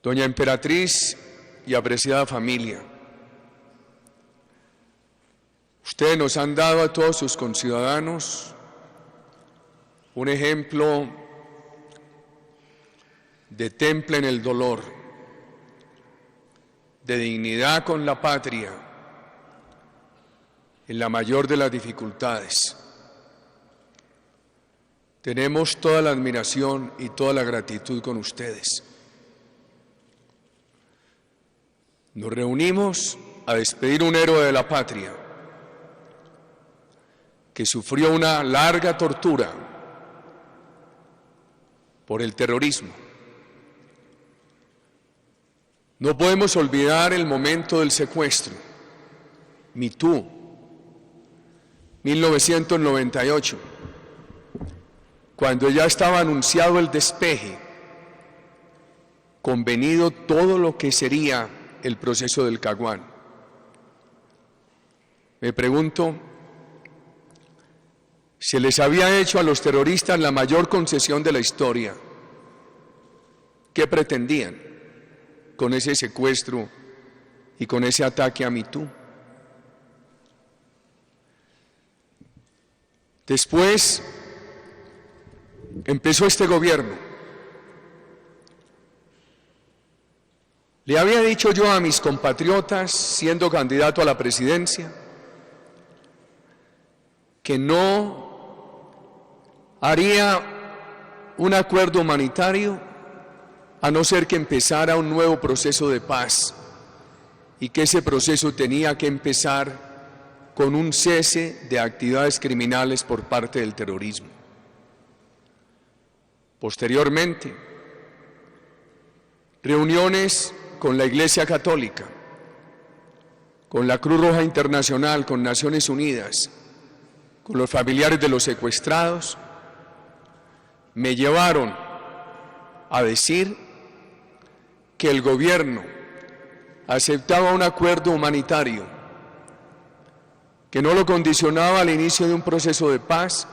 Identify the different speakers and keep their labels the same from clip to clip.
Speaker 1: Doña Emperatriz y apreciada familia, ustedes nos han dado a todos sus conciudadanos un ejemplo de temple en el dolor, de dignidad con la patria, en la mayor de las dificultades. Tenemos toda la admiración y toda la gratitud con ustedes. Nos reunimos a despedir un héroe de la patria que sufrió una larga tortura por el terrorismo. No podemos olvidar el momento del secuestro, MeToo, 1998, cuando ya estaba anunciado el despeje, convenido todo lo que sería el proceso del Caguán. Me pregunto, se les había hecho a los terroristas la mayor concesión de la historia. ¿Qué pretendían con ese secuestro y con ese ataque a MeToo? Después empezó este gobierno. Le había dicho yo a mis compatriotas, siendo candidato a la presidencia, que no haría un acuerdo humanitario a no ser que empezara un nuevo proceso de paz y que ese proceso tenía que empezar con un cese de actividades criminales por parte del terrorismo. Posteriormente, reuniones con la Iglesia Católica, con la Cruz Roja Internacional, con Naciones Unidas, con los familiares de los secuestrados, me llevaron a decir que el gobierno aceptaba un acuerdo humanitario, que no lo condicionaba al inicio de un proceso de paz,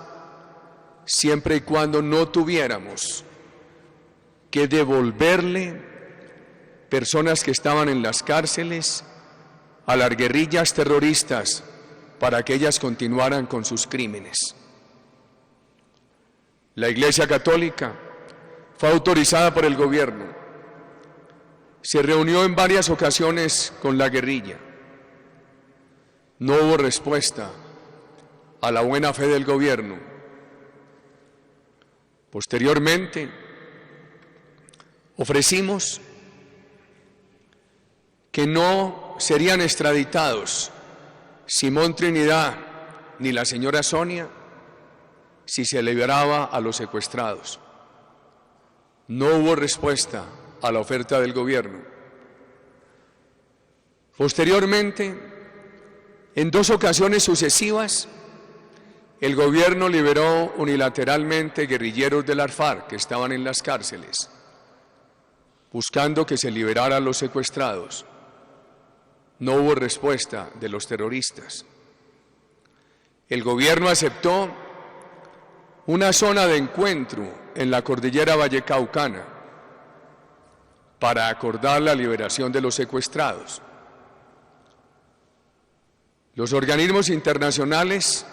Speaker 1: siempre y cuando no tuviéramos que devolverle personas que estaban en las cárceles a las guerrillas terroristas para que ellas continuaran con sus crímenes. La Iglesia Católica fue autorizada por el gobierno, se reunió en varias ocasiones con la guerrilla. No hubo respuesta a la buena fe del gobierno. Posteriormente, ofrecimos que no serían extraditados Simón Trinidad ni la señora Sonia si se liberaba a los secuestrados. No hubo respuesta a la oferta del gobierno. Posteriormente, en 2 ocasiones sucesivas, el gobierno liberó unilateralmente guerrilleros de las FARC que estaban en las cárceles, buscando que se liberara a los secuestrados. No hubo respuesta de los terroristas. El gobierno aceptó una zona de encuentro en la cordillera vallecaucana para acordar la liberación de los secuestrados. Los organismos internacionales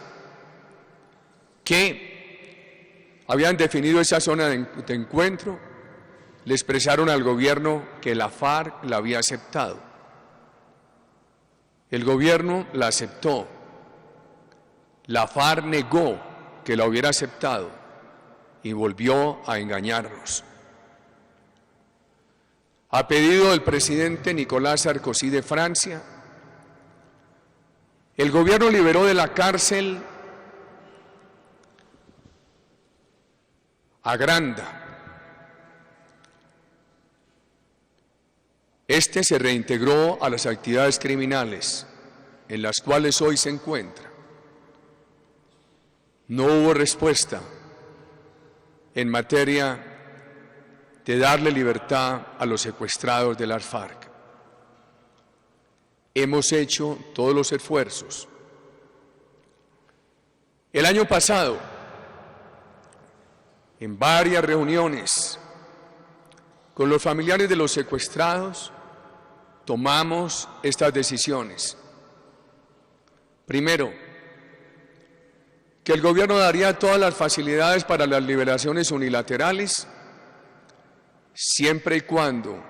Speaker 1: que habían definido esa zona de encuentro le expresaron al gobierno que la FARC la había aceptado. El gobierno la aceptó, la FARC negó que la hubiera aceptado y volvió a engañarnos. A pedido del presidente Nicolás Sarkozy de Francia, el gobierno liberó de la cárcel a Granda. Este se reintegró a las actividades criminales en las cuales hoy se encuentra. No hubo respuesta en materia de darle libertad a los secuestrados de las FARC. Hemos hecho todos los esfuerzos. El año pasado, en varias reuniones con los familiares de los secuestrados, tomamos estas decisiones. Primero, que el gobierno daría todas las facilidades para las liberaciones unilaterales, siempre y cuando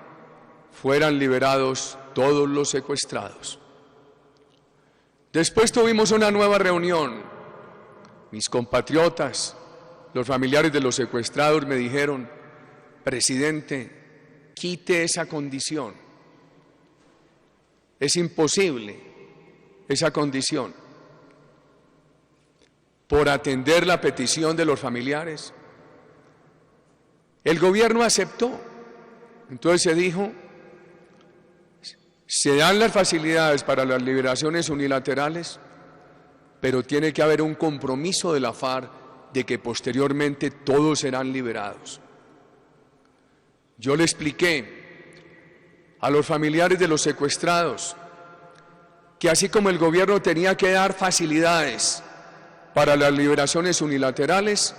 Speaker 1: fueran liberados todos los secuestrados. Después tuvimos una nueva reunión. Mis compatriotas, los familiares de los secuestrados me dijeron: presidente, quite esa condición. Es imposible esa condición. Por atender la petición de los familiares, el gobierno aceptó. Entonces se dijo: se dan las facilidades para las liberaciones unilaterales, pero tiene que haber un compromiso de la FARC de que posteriormente todos serán liberados. Yo le expliqué a los familiares de los secuestrados que así como el gobierno tenía que dar facilidades para las liberaciones unilaterales,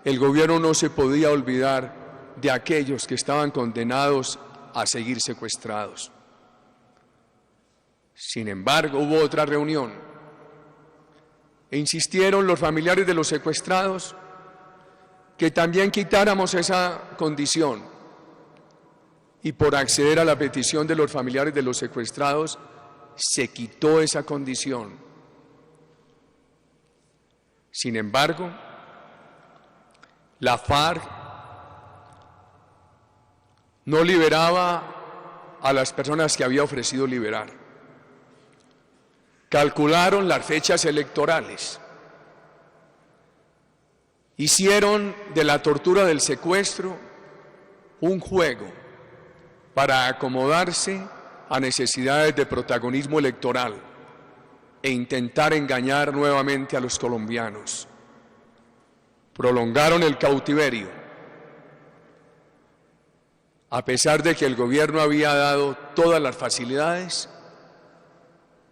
Speaker 1: el gobierno no se podía olvidar de aquellos que estaban condenados a seguir secuestrados. Sin embargo, hubo otra reunión e insistieron los familiares de los secuestrados que también quitáramos esa condición, y por acceder a la petición de los familiares de los secuestrados se quitó esa condición. Sin embargo, la FARC no liberaba a las personas que había ofrecido liberar. Calcularon las fechas electorales. Hicieron de la tortura del secuestro un juego para acomodarse a necesidades de protagonismo electoral e intentar engañar nuevamente a los colombianos. Prolongaron el cautiverio, a pesar de que el gobierno había dado todas las facilidades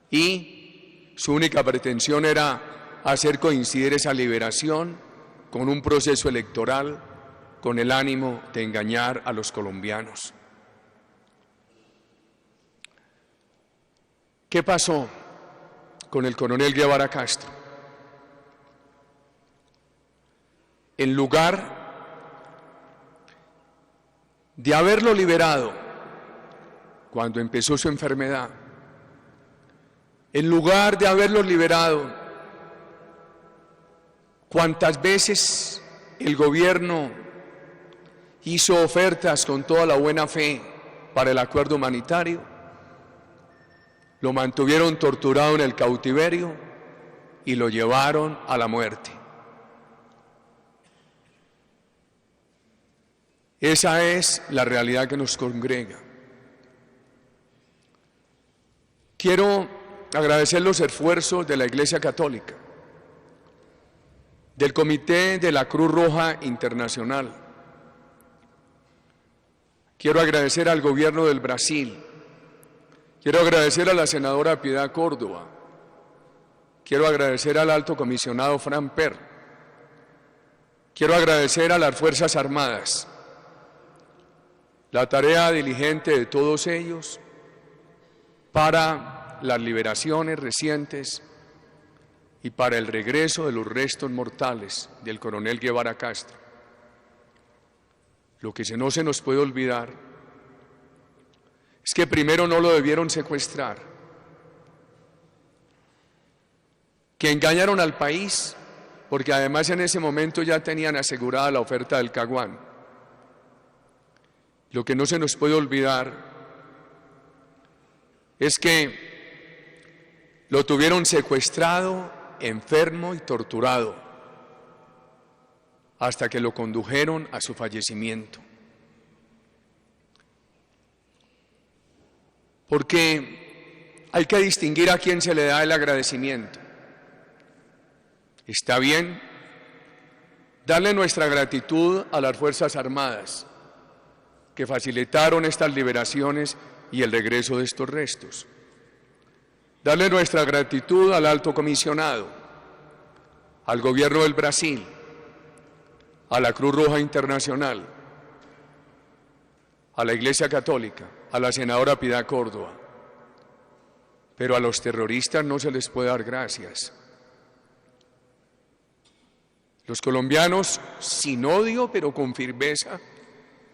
Speaker 1: y su única pretensión era hacer coincidir esa liberación con un proceso electoral con el ánimo de engañar a los colombianos. ¿Qué pasó con el coronel Guevara Castro? En lugar de haberlo liberado cuando empezó su enfermedad, en lugar de haberlo liberado cuantas veces el gobierno hizo ofertas con toda la buena fe para el acuerdo humanitario, lo mantuvieron torturado en el cautiverio y lo llevaron a la muerte. Esa es la realidad que nos congrega. Quiero agradecer los esfuerzos de la Iglesia Católica, del Comité de la Cruz Roja Internacional. Quiero agradecer al gobierno del Brasil. Quiero agradecer a la senadora Piedad Córdoba. Quiero agradecer al alto comisionado Fran Per. Quiero agradecer a las Fuerzas Armadas. La tarea diligente de todos ellos para las liberaciones recientes y para el regreso de los restos mortales del coronel Guevara Castro. Lo que no se nos puede olvidar es que primero no lo debieron secuestrar, que engañaron al país, porque además en ese momento ya tenían asegurada la oferta del Caguán. Lo que no se nos puede olvidar es que lo tuvieron secuestrado, enfermo y torturado, hasta que lo condujeron a su fallecimiento. Porque hay que distinguir a quién se le da el agradecimiento. Está bien darle nuestra gratitud a las Fuerzas Armadas que facilitaron estas liberaciones y el regreso de estos restos. Darle nuestra gratitud al alto comisionado, al gobierno del Brasil, a la Cruz Roja Internacional. a la Iglesia Católica, a la senadora Piedad Córdoba, pero a los terroristas no se les puede dar gracias. Los colombianos, sin odio, pero con firmeza,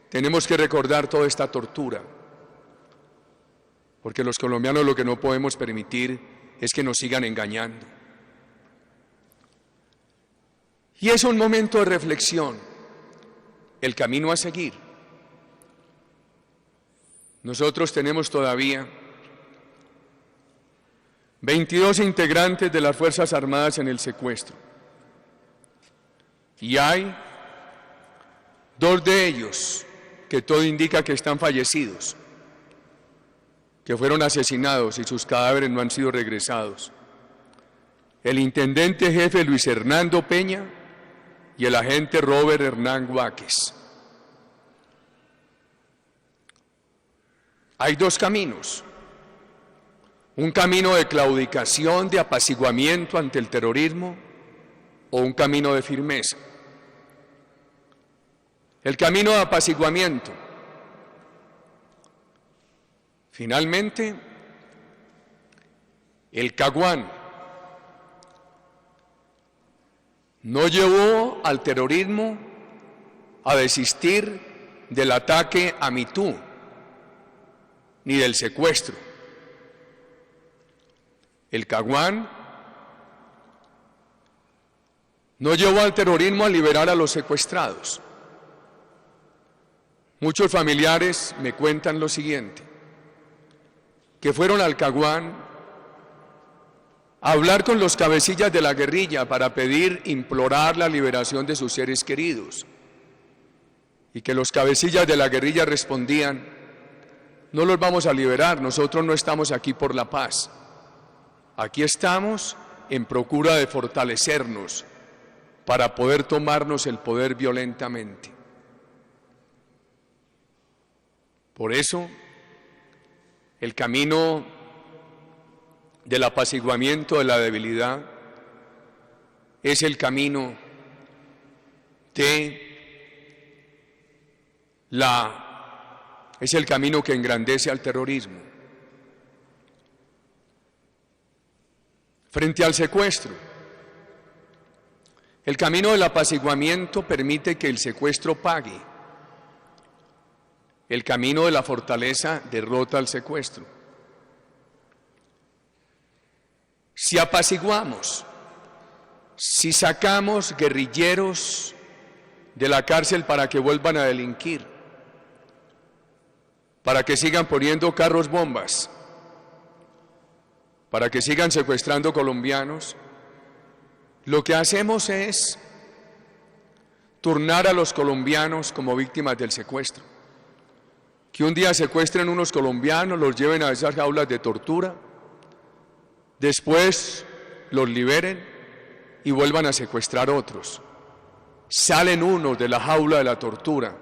Speaker 1: tenemos que recordar toda esta tortura, porque los colombianos lo que no podemos permitir es que nos sigan engañando. Y es un momento de reflexión, el camino a seguir. Nosotros tenemos todavía 22 integrantes de las Fuerzas Armadas en el secuestro. Y hay 2 de ellos que todo indica que están fallecidos, que fueron asesinados y sus cadáveres no han sido regresados. El intendente jefe Luis Hernando Peña y el agente Robert Hernán Guáquez. Hay 2 caminos. Un camino de claudicación, de apaciguamiento ante el terrorismo, o un camino de firmeza. El camino de apaciguamiento. Finalmente, el Caguán no llevó al terrorismo a desistir del ataque a Mitú, ni del secuestro. El Caguán no llevó al terrorismo a liberar a los secuestrados. Muchos familiares me cuentan lo siguiente, que fueron al Caguán a hablar con los cabecillas de la guerrilla para pedir, implorar la liberación de sus seres queridos, y que los cabecillas de la guerrilla respondían: no los vamos a liberar, nosotros no estamos aquí por la paz, aquí estamos en procura de fortalecernos para poder tomarnos el poder violentamente. Por eso, el camino del apaciguamiento de la debilidad es el camino es el camino que engrandece al terrorismo. Frente al secuestro, el camino del apaciguamiento permite que el secuestro pague. El camino de la fortaleza derrota al secuestro. Si apaciguamos, si sacamos guerrilleros de la cárcel para que vuelvan a delinquir, para que sigan poniendo carros bombas, para que sigan secuestrando colombianos, lo que hacemos es turnar a los colombianos como víctimas del secuestro. Que un día secuestren unos colombianos, los lleven a esas jaulas de tortura, después los liberen y vuelvan a secuestrar otros. Salen unos de la jaula de la tortura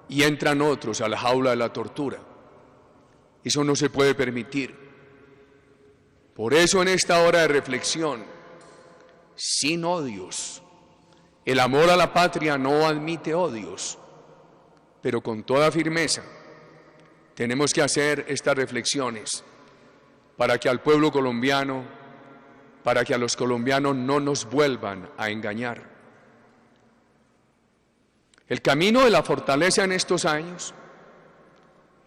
Speaker 1: y entran otros a la jaula de la tortura. Eso no se puede permitir. Por eso en esta hora de reflexión, sin odios, el amor a la patria no admite odios, pero con toda firmeza tenemos que hacer estas reflexiones para que al pueblo colombiano, para que a los colombianos no nos vuelvan a engañar. El camino de la fortaleza en estos años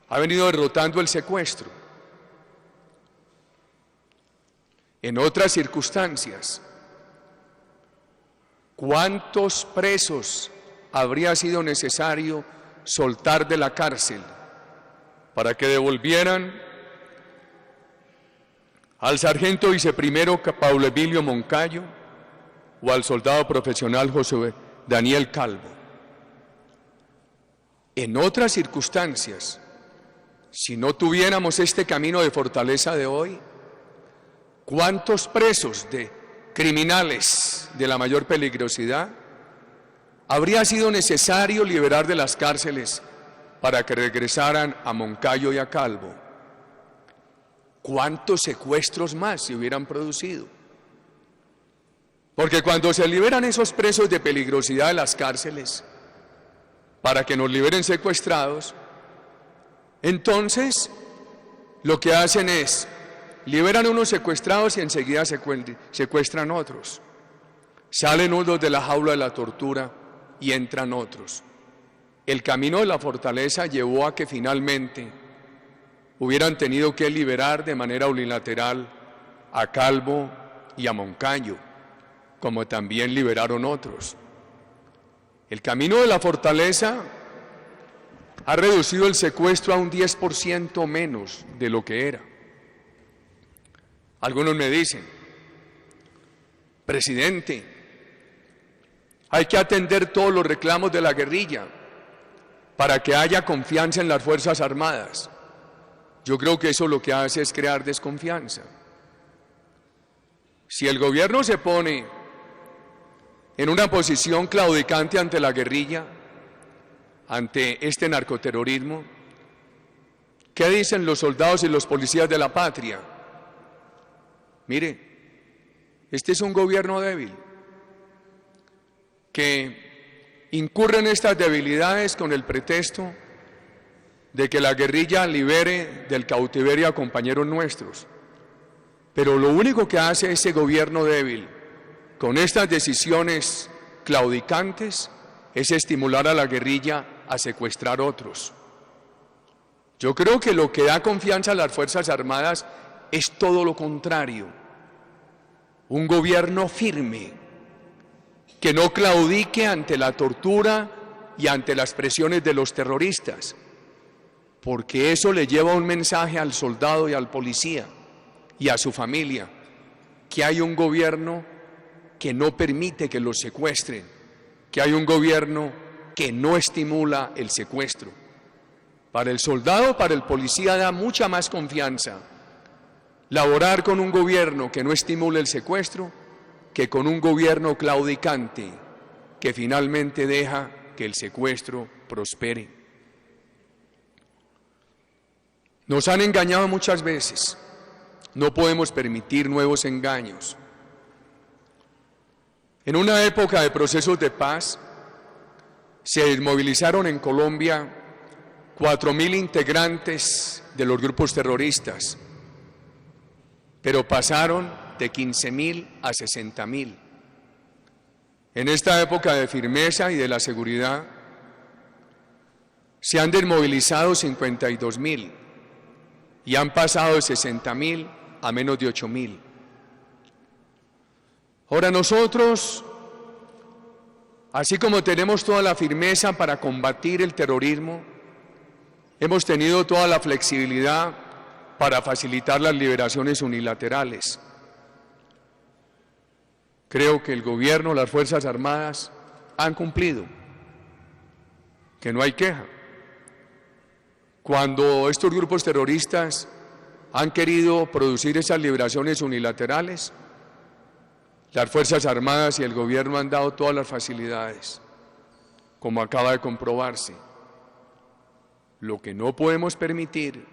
Speaker 1: ha venido derrotando el secuestro. En otras circunstancias, ¿cuántos presos habría sido necesario soltar de la cárcel para que devolvieran al sargento viceprimero Paulo Emilio Moncayo o al soldado profesional José Daniel Calvo? En otras circunstancias, si no tuviéramos este camino de fortaleza de hoy, ¿cuántos presos de criminales de la mayor peligrosidad habría sido necesario liberar de las cárceles para que regresaran a Moncayo y a Calvo? ¿Cuántos secuestros más se hubieran producido? Porque cuando se liberan esos presos de peligrosidad de las cárceles, para que nos liberen secuestrados, Entonces, lo que hacen es, liberan unos secuestrados y enseguida secuestran otros. Salen unos de la jaula de la tortura y entran otros. El camino de la fortaleza llevó a que finalmente hubieran tenido que liberar de manera unilateral a Calvo y a Moncayo, como también liberaron otros. El camino de la fortaleza ha reducido el secuestro a un 10% menos de lo que era. Algunos me dicen, presidente, hay que atender todos los reclamos de la guerrilla para que haya confianza en las Fuerzas Armadas. Yo creo que eso lo que hace es crear desconfianza. Si el gobierno se pone en una posición claudicante ante la guerrilla, ante este narcoterrorismo, ¿qué dicen los soldados y los policías de la patria? Mire, este es un gobierno débil, que incurre en estas debilidades con el pretexto de que la guerrilla libere del cautiverio a compañeros nuestros. Pero lo único que hace ese gobierno débil con estas decisiones claudicantes es estimular a la guerrilla a secuestrar otros. Yo creo que lo que da confianza a las Fuerzas Armadas es todo lo contrario. Un gobierno firme, que no claudique ante la tortura y ante las presiones de los terroristas, porque eso le lleva un mensaje al soldado y al policía y a su familia, que hay un gobierno que no permite que los secuestren, que hay un gobierno que no estimula el secuestro. Para el soldado, para el policía da mucha más confianza laborar con un gobierno que no estimule el secuestro que con un gobierno claudicante que finalmente deja que el secuestro prospere. Nos han engañado muchas veces, no podemos permitir nuevos engaños. En una época de procesos de paz, se desmovilizaron en Colombia 4.000 integrantes de los grupos terroristas, pero pasaron de 15.000 a 60.000. En esta época de firmeza y de la seguridad, se han desmovilizado 52.000 y han pasado de 60.000 a menos de 8.000. Ahora nosotros, así como tenemos toda la firmeza para combatir el terrorismo, hemos tenido toda la flexibilidad para facilitar las liberaciones unilaterales. Creo que el gobierno, las Fuerzas Armadas han cumplido, que no hay queja. Cuando estos grupos terroristas han querido producir esas liberaciones unilaterales, las Fuerzas Armadas y el gobierno han dado todas las facilidades, como acaba de comprobarse. Lo que no podemos permitir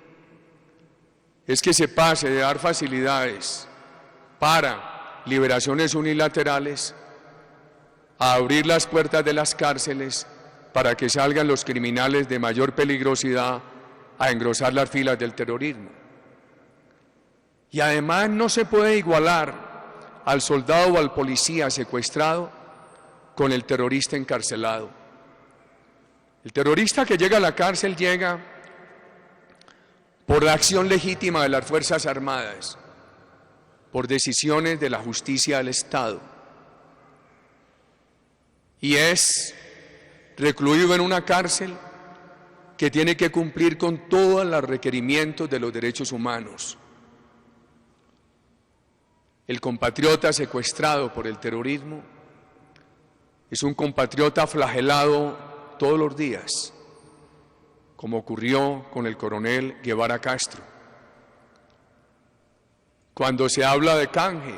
Speaker 1: es que se pase de dar facilidades para liberaciones unilaterales a abrir las puertas de las cárceles para que salgan los criminales de mayor peligrosidad a engrosar las filas del terrorismo. Y además no se puede igualar al soldado o al policía secuestrado con el terrorista encarcelado. El terrorista que llega a la cárcel llega por la acción legítima de las Fuerzas Armadas, por decisiones de la justicia del Estado, y es recluido en una cárcel que tiene que cumplir con todos los requerimientos de los derechos humanos. El compatriota secuestrado por el terrorismo es un compatriota flagelado todos los días, como ocurrió con el coronel Guevara Castro. Cuando se habla de canje,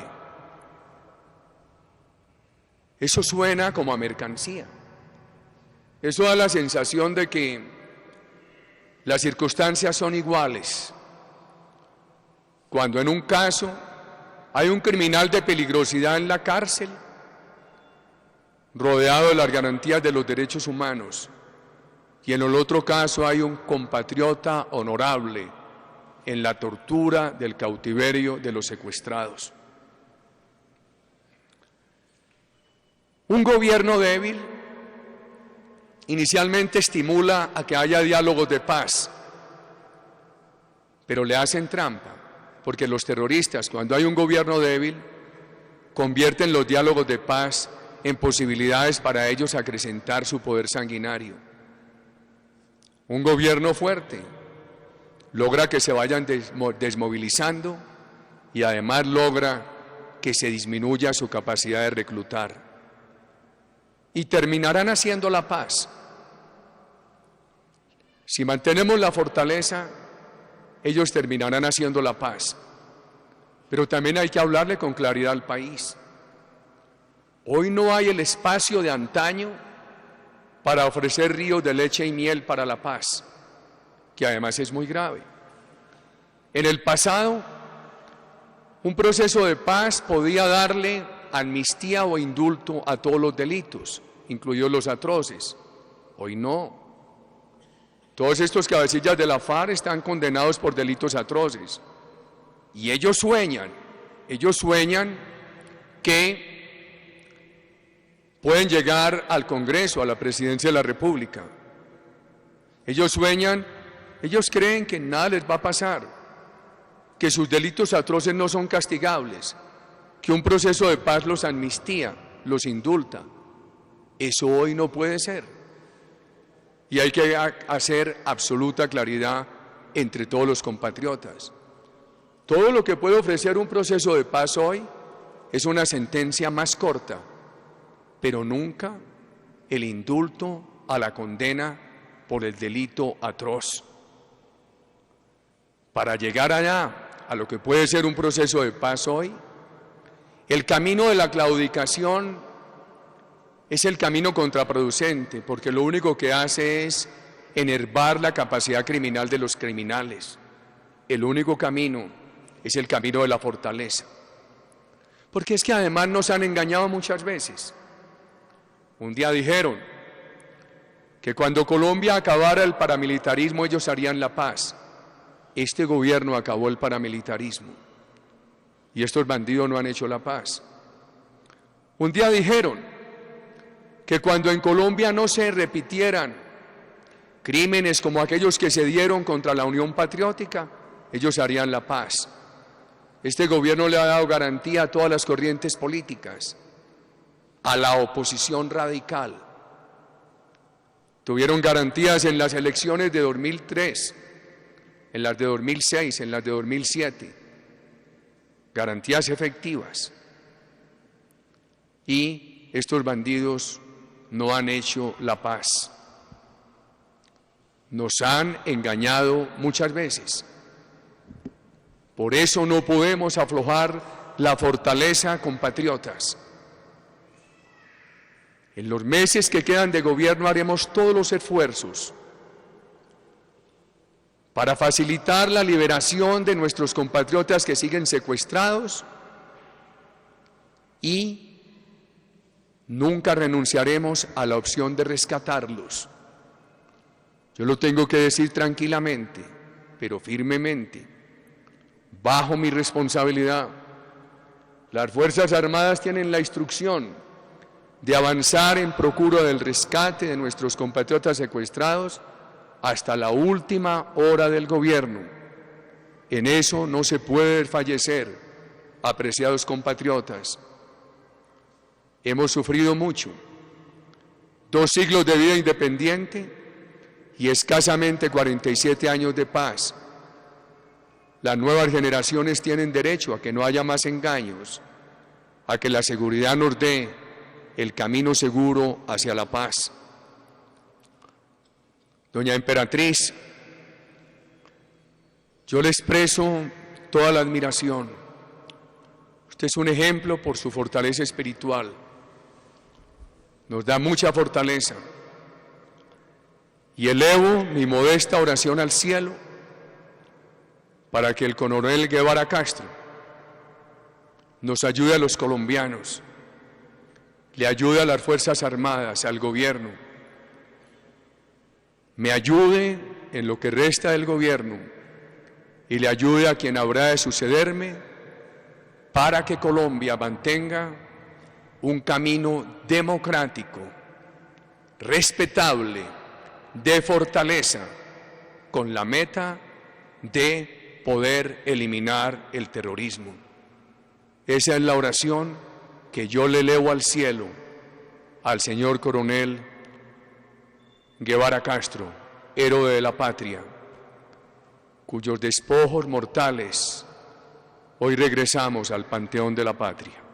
Speaker 1: eso suena como a mercancía. Eso da la sensación de que las circunstancias son iguales, cuando en un caso hay un criminal de peligrosidad en la cárcel, rodeado de las garantías de los derechos humanos, y en el otro caso hay un compatriota honorable en la tortura del cautiverio de los secuestrados. Un gobierno débil inicialmente estimula a que haya diálogos de paz, pero le hacen trampa, porque los terroristas, cuando hay un gobierno débil, convierten los diálogos de paz en posibilidades para ellos acrecentar su poder sanguinario. Un gobierno fuerte logra que se vayan desmovilizando y además logra que se disminuya su capacidad de reclutar. Y terminarán haciendo la paz. Si mantenemos la fortaleza, ellos terminarán haciendo la paz. Pero también hay que hablarle con claridad al país. Hoy no hay el espacio de antaño para ofrecer ríos de leche y miel para la paz, que además es muy grave. En el pasado, un proceso de paz podía darle amnistía o indulto a todos los delitos, incluidos los atroces. Hoy no. Todos estos cabecillas de la FARC están condenados por delitos atroces. Y ellos sueñan que pueden llegar al Congreso, a la Presidencia de la República. Ellos creen que nada les va a pasar, que sus delitos atroces no son castigables, que un proceso de paz los amnistía, los indulta. Eso hoy no puede ser. Y hay que hacer absoluta claridad entre todos los compatriotas. Todo lo que puede ofrecer un proceso de paz hoy es una sentencia más corta, pero nunca el indulto a la condena por el delito atroz. Para llegar allá, a lo que puede ser un proceso de paz hoy, el camino de la claudicación es el camino contraproducente, porque lo único que hace es enervar la capacidad criminal de los criminales. El único camino es el camino de la fortaleza. Porque es que además nos han engañado muchas veces. Un día dijeron que cuando Colombia acabara el paramilitarismo ellos harían la paz. Este gobierno acabó el paramilitarismo y estos bandidos no han hecho la paz. Un día dijeron que cuando en Colombia no se repitieran crímenes como aquellos que se dieron contra la Unión Patriótica, ellos harían la paz. Este gobierno le ha dado garantía a todas las corrientes políticas, a la oposición radical. Tuvieron garantías en las elecciones de 2003, en las de 2006, en las de 2007, garantías efectivas. Y estos bandidos no han hecho la paz. Nos han engañado muchas veces. Por eso no podemos aflojar la fortaleza, compatriotas. En los meses que quedan de gobierno haremos todos los esfuerzos para facilitar la liberación de nuestros compatriotas que siguen secuestrados y nunca renunciaremos a la opción de rescatarlos. Yo lo tengo que decir tranquilamente, pero firmemente, bajo mi responsabilidad. Las Fuerzas Armadas tienen la instrucción de avanzar en procura del rescate de nuestros compatriotas secuestrados hasta la última hora del gobierno. En eso no se puede fallecer, apreciados compatriotas. Hemos sufrido mucho, 2 siglos de vida independiente y escasamente 47 años de paz. Las nuevas generaciones tienen derecho a que no haya más engaños, a que la seguridad nos dé el camino seguro hacia la paz. Doña Emperatriz, yo le expreso toda la admiración. Usted es un ejemplo por su fortaleza espiritual. Nos da mucha fortaleza. Y elevo mi modesta oración al cielo para que el coronel Guevara Castro nos ayude a los colombianos, le ayude a las Fuerzas Armadas, al gobierno, me ayude en lo que resta del gobierno y le ayude a quien habrá de sucederme para que Colombia mantenga un camino democrático, respetable, de fortaleza, con la meta de poder eliminar el terrorismo. Esa es la oración que yo le elevo al cielo al señor coronel Guevara Castro, héroe de la patria, cuyos despojos mortales hoy regresamos al panteón de la patria.